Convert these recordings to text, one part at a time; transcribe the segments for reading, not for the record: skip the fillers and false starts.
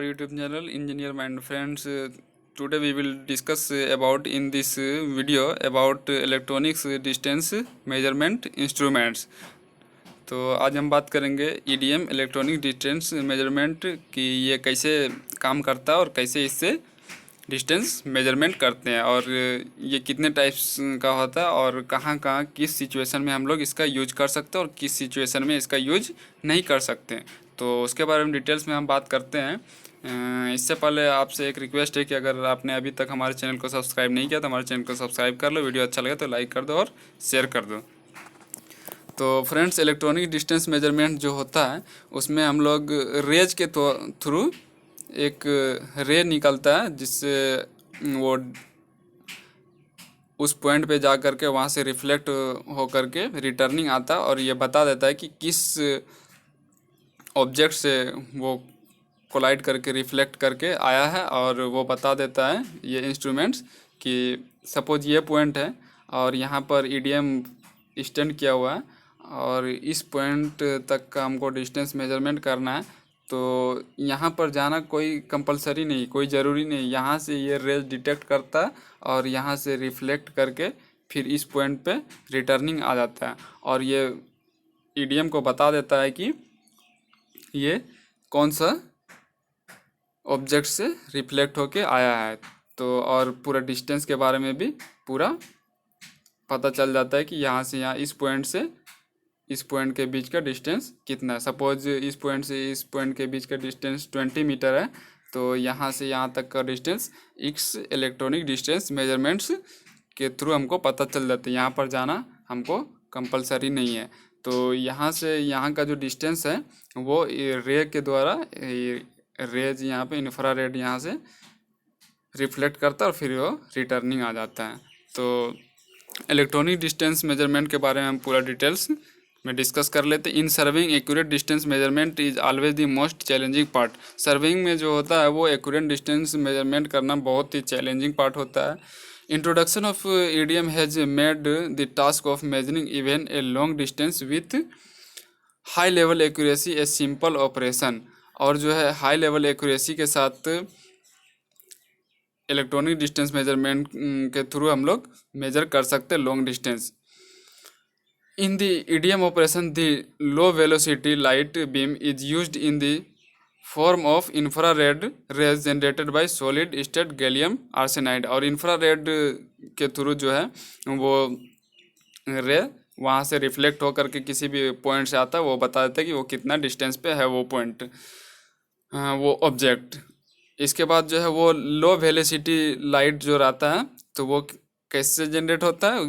YouTube channel Engineer Mind Friends. Today we will discuss about in this video about electronics distance measurement instruments. तो आज हम बात करेंगे EDM electronic distance measurement कि ये कैसे काम करता है और कैसे इससे डिस्टेंस मेजरमेंट करते हैं और ये कितने टाइप्स का होता है और कहाँ कहाँ किस सिचुएशन में हम लोग इसका यूज कर सकते हैं और किस सिचुएशन में इसका यूज नहीं कर सकते हैं। तो उसके बारे में डिटेल्स में हम बात करते हैं। इससे पहले आपसे एक रिक्वेस्ट है कि अगर आपने अभी तक हमारे चैनल को सब्सक्राइब नहीं किया तो हमारे चैनल को सब्सक्राइब कर लो, वीडियो अच्छा लगे तो लाइक कर दो और शेयर कर दो। तो फ्रेंड्स, इलेक्ट्रॉनिक डिस्टेंस मेजरमेंट जो होता है उसमें हम लोग रेज के थ्रू एक रे निकलता है जिससे वो उस पॉइंट पे जा कर के वहाँ से रिफ्लेक्ट हो कर के रिटर्निंग आता है और ये बता देता है कि किस ऑब्जेक्ट से वो कोलाइड करके रिफ्लेक्ट करके आया है। और वो बता देता है ये इंस्ट्रूमेंट्स कि सपोज ये पॉइंट है और यहाँ पर EDM स्टैंड किया हुआ है और इस पॉइंट तक का हमको डिस्टेंस मेजरमेंट करना है। तो यहाँ पर जाना कोई कंपलसरी नहीं, कोई ज़रूरी नहीं, यहाँ से ये रेज डिटेक्ट करता है और यहाँ से रिफ्लेक्ट करके फिर इस पॉइंट पे रिटर्निंग आ जाता है और ये EDM को बता देता है कि ये कौन सा ऑब्जेक्ट से रिफ्लेक्ट होके आया है। तो और पूरा डिस्टेंस के बारे में भी पूरा पता चल जाता है कि यहाँ से यहाँ इस पॉइंट से इस पॉइंट के बीच का डिस्टेंस कितना है। सपोज इस पॉइंट से इस पॉइंट के बीच का डिस्टेंस 20 मीटर है, तो यहाँ से यहाँ तक का डिस्टेंस इस इलेक्ट्रॉनिक डिस्टेंस मेजरमेंट्स के थ्रू हमको पता चल जाता है। यहाँ पर जाना हमको कंपलसरी नहीं है। तो यहाँ से यहाँ का जो डिस्टेंस है वो रे के द्वारा रेज यहाँ पे इंफ्रारेड यहाँ से रिफ्लेक्ट करता है और फिर वो रिटर्निंग आ जाता है। तो इलेक्ट्रॉनिक डिस्टेंस मेजरमेंट के बारे में हम पूरा डिटेल्स में डिस्कस कर लेते हैं। In surveying accurate distance measurement is always the most challenging part. Surveying में जो होता है वो एक्यूरेट डिस्टेंस मेजरमेंट करना बहुत ही चैलेंजिंग पार्ट होता है। Introduction of EDM has made the task of measuring even a long distance with high level accuracy a simple operation. और जो है हाई लेवल एक्यूरेसी के साथ इलेक्ट्रॉनिक डिस्टेंस मेजरमेंट के थ्रू हम लोग मेजर कर सकते हैं long distance. In the EDM operation the low velocity light beam is used in the form of infrared rays generated by solid state gallium arsenide. और infrared के through जो है वो रे वहाँ से रिफ्लेक्ट होकर के किसी भी पॉइंट से आता है, वो बता देता है कि वो कितना डिस्टेंस पे है वो पॉइंट, वो ऑब्जेक्ट। इसके बाद जो है वो लो वेलोसिटी लाइट जो रहता है तो वो कैसे जनरेट होता है,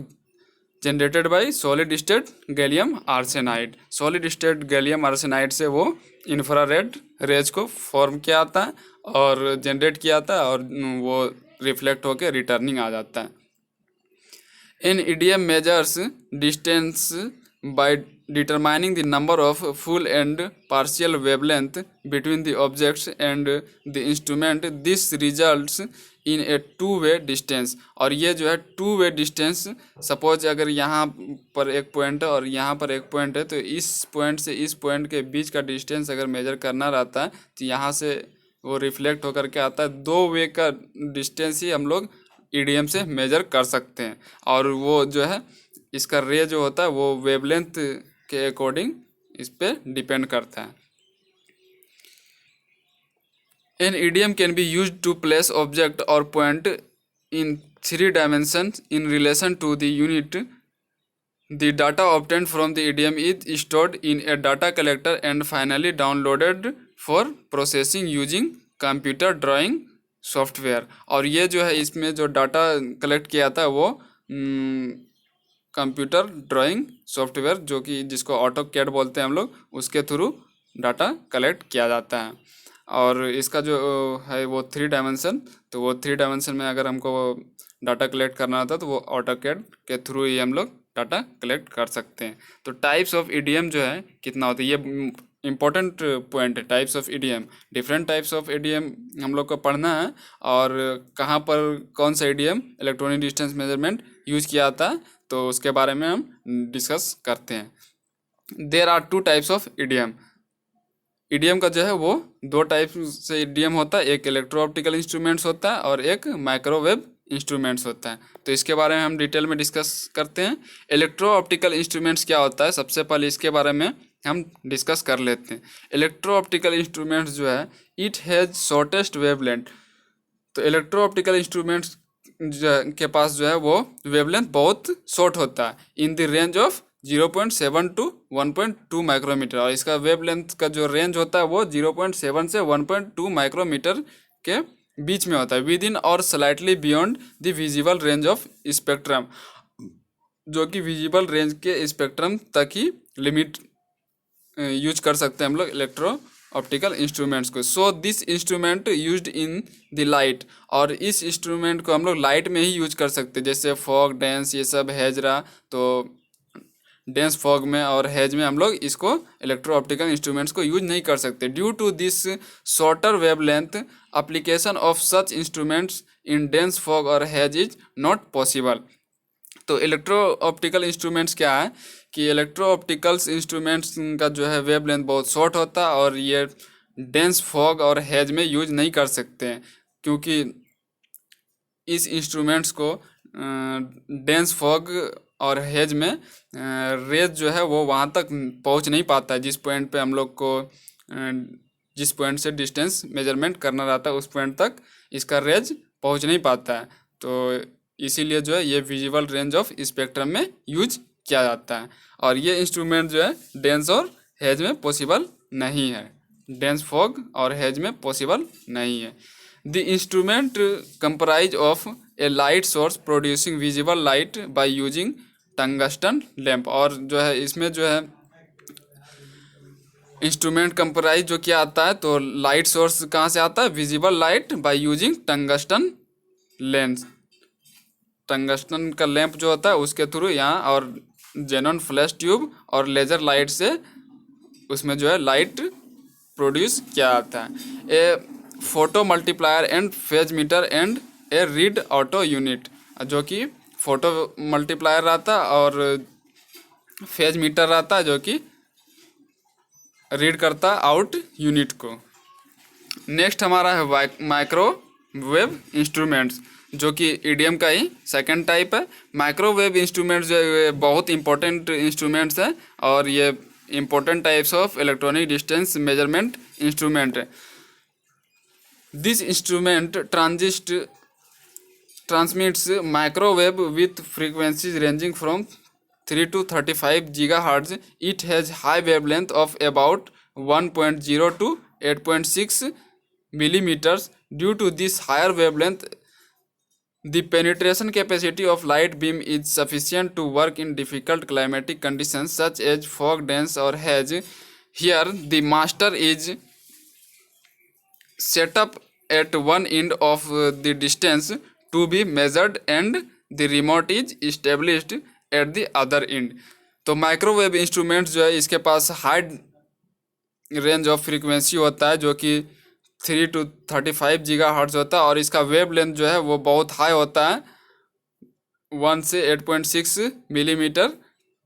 generated by solid state gallium arsenide. Solid state gallium arsenide से वो इंफ्रारेड रेज को फॉर्म किया आता है और जनरेट किया आता है और वो रिफ्लेक्ट होकर रिटर्निंग आ जाता है। इन EDM measures distance by determining the number of full and partial wavelength between the objects and the instrument. This results in a two-way distance। और ये जो है two-way distance, सपोज अगर यहाँ पर एक पॉइंट है और यहाँ पर एक पॉइंट है तो इस पॉइंट से इस पॉइंट के बीच का डिस्टेंस अगर मेजर करना रहता है तो यहाँ से वो रिफ्लेक्ट होकर के आता है। दो वे का डिस्टेंस ही हम लोग EDM से मेजर कर सकते हैं और वो जो है इसका रे जो होता है वो वेवलेंथ के अकॉर्डिंग इस पे डिपेंड करता है। An EDM can be used to place object और point in 3 dimensions in relation to the unit. The data obtained from the EDM is stored in a data collector and finally downloaded for processing using computer drawing software. और ये जो है इसमें जो data collect किया था वो computer drawing software जो कि जिसको AutoCAD बोलते हैं हम लोग, उसके थ्रू डाटा कलेक्ट किया जाता है। और इसका जो है वो 3 डायमेंशन, तो वो 3 डायमेंशन में अगर हमको डाटा कलेक्ट करना होता है तो वो AutoCAD के थ्रू ही हम लोग डाटा कलेक्ट कर सकते हैं। तो टाइप्स ऑफ EDM जो है कितना होता है, ये इम्पोर्टेंट पॉइंट है। Types of EDM, different types of EDM हम लोग को पढ़ना है और कहाँ पर कौन सा EDM electronic distance measurement use किया जाता है तो उसके बारे में हम डिस्कस करते हैं। There are 2 types of EDM। EDM का जो है वो दो टाइप से ईडीएम होता है, एक इलेक्ट्रो ऑप्टिकल इंस्ट्रूमेंट्स होता है और एक माइक्रोवेव इंस्ट्रूमेंट्स होता है। तो इसके बारे में हम डिटेल में डिस्कस करते हैं। इलेक्ट्रो ऑप्टिकल इंस्ट्रूमेंट्स क्या होता है, सबसे पहले इसके बारे में हम डिस्कस कर लेते हैं। इलेक्ट्रो ऑप्टिकल इंस्ट्रूमेंट्स जो है इट हैज़ शॉर्टेस्ट वेवलेंथ। तो इलेक्ट्रो ऑप्टिकल इंस्ट्रूमेंट्स के पास जो है वो वेवलेंथ बहुत शॉर्ट होता है, in the range of 0.7 to 1.2 micrometre. और इसका वेवलेंथ का जो रेंज होता है वो 0.7 से 1.2 माइक्रोमीटर के बीच में होता है, विद इन और slightly beyond the visible range of spectrum, जो कि विजिबल रेंज के स्पेक्ट्रम तक ही लिमिट यूज कर सकते हैं हम लोग इलेक्ट्रो ऑप्टिकल इंस्ट्रूमेंट्स को। So this instrument used in the light, और इस इंस्ट्रूमेंट को हम लोग लाइट में ही यूज कर सकते हैं, जैसे फॉग, डेंस, ये सब हैज रहा, तो डेंस फॉग में और हैज में हम लोग इसको इलेक्ट्रो ऑप्टिकल इंस्ट्रूमेंट्स को यूज नहीं कर सकते। Due to this shorter wavelength application of such instruments in dense fog और हैज इज नॉट पॉसिबल। तो इलेक्ट्रो ऑप्टिकल इंस्ट्रूमेंट्स क्या है कि इलेक्ट्रो ऑप्टिकल्स इंस्ट्रूमेंट्स का जो है वेवलेंथ बहुत शॉर्ट होता है और ये डेंस फॉग और हैज में यूज नहीं कर सकते हैं, क्योंकि इस इंस्ट्रूमेंट्स को डेंस फॉग और हेज में रेज जो है वो वहाँ तक पहुँच नहीं पाता है, जिस पॉइंट पे हम लोग को जिस पॉइंट से डिस्टेंस मेजरमेंट करना रहता है उस पॉइंट तक इसका रेज पहुँच नहीं पाता है। तो इसीलिए जो है ये विजिबल रेंज ऑफ स्पेक्ट्रम में यूज किया जाता है, और ये इंस्ट्रूमेंट जो है डेंस और हेज में पॉसिबल नहीं है, डेंस फॉग और हेज में पॉसिबल नहीं है। The instrument comprise of a light source producing visible light by using tungsten lamp। और जो है इसमें जो है इंस्ट्रूमेंट कंप्राइज जो क्या आता है, तो लाइट सोर्स कहाँ से आता है, visible light by using tungsten lens. Tungsten का लैंप जो होता है उसके थ्रू यहाँ, और जेनॉन फ्लैश ट्यूब और लेजर लाइट से उसमें जो है लाइट प्रोड्यूस किया जाता है। A photomultiplier and phase meter and a readout unit, जो कि फोटो मल्टीप्लायर रहता है और फेज मीटर रहता है जो कि रीड करता है आउट यूनिट को। नेक्स्ट हमारा है माइक्रोवेव इंस्ट्रूमेंट्स, जो कि ईडीएम का ही सेकंड टाइप है। माइक्रोवेव इंस्ट्रूमेंट्स जो है बहुत इंपॉर्टेंट इंस्ट्रूमेंट्स हैं, और ये important types of electronic distance measurement instrument है। This instrument transmits microwave with frequencies ranging from 3 to 35 gigahertz. It has high wavelength of about 1.0 to 8.6 millimeters. Due to this higher wavelength, the penetration capacity of light beam is sufficient to work in difficult climatic conditions such as fog, dense, or haze. Here, the master is set up at one end of the distance to be measured and the remote is established at the other end। तो microwave instruments जो है इसके पास high range of frequency होता है, जो कि 3 to 35 gigahertz होता है, और इसका वेव लेंथ जो है वो बहुत हाई होता है, 1 से 8.6 मिलीमीटर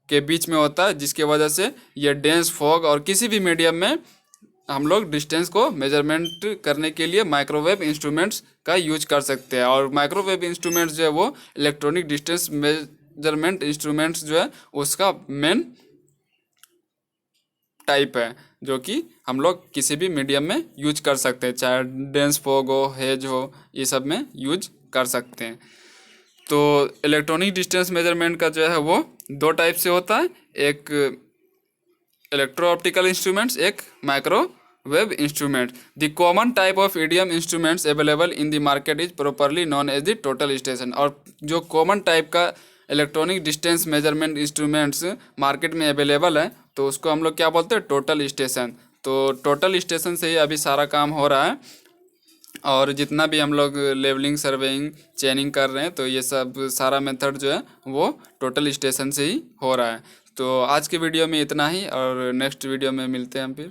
के बीच में होता है, जिसके वजह से यह डेंस फॉग और किसी भी मीडियम में हम लोग डिस्टेंस को मेजरमेंट करने के लिए माइक्रोवेव इंस्ट्रूमेंट्स का यूज कर सकते हैं। और माइक्रोवेव इंस्ट्रूमेंट्स जो है वो इलेक्ट्रॉनिक डिस्टेंस मेजरमेंट इंस्ट्रूमेंट्स जो है उसका मेन टाइप है, जो कि हम लोग किसी भी मीडियम में यूज कर सकते हैं, चाहे डेंस फॉग हो, हेज हो, ये सब में यूज कर सकते हैं। तो इलेक्ट्रॉनिक डिस्टेंस मेजरमेंट का जो है वो दो टाइप से होता है, एक इलेक्ट्रो ऑप्टिकल इंस्ट्रूमेंट्स, एक microwave instrument. The common type of EDM instruments available in the market is properly known as the total station. और जो कॉमन टाइप का electronic distance measurement instruments market में अवेलेबल है तो उसको हम लोग क्या बोलते हैं, टोटल स्टेशन। तो टोटल स्टेशन से ही अभी सारा काम हो रहा है, और जितना भी हम लोग लेवलिंग, सर्वेइंग, चेनिंग कर रहे हैं तो ये सब सारा मेथड जो है वो टोटल स्टेशन से ही हो रहा है। तो आज के वीडियो में इतना ही, और नेक्स्ट वीडियो में मिलते हैं हम फिर।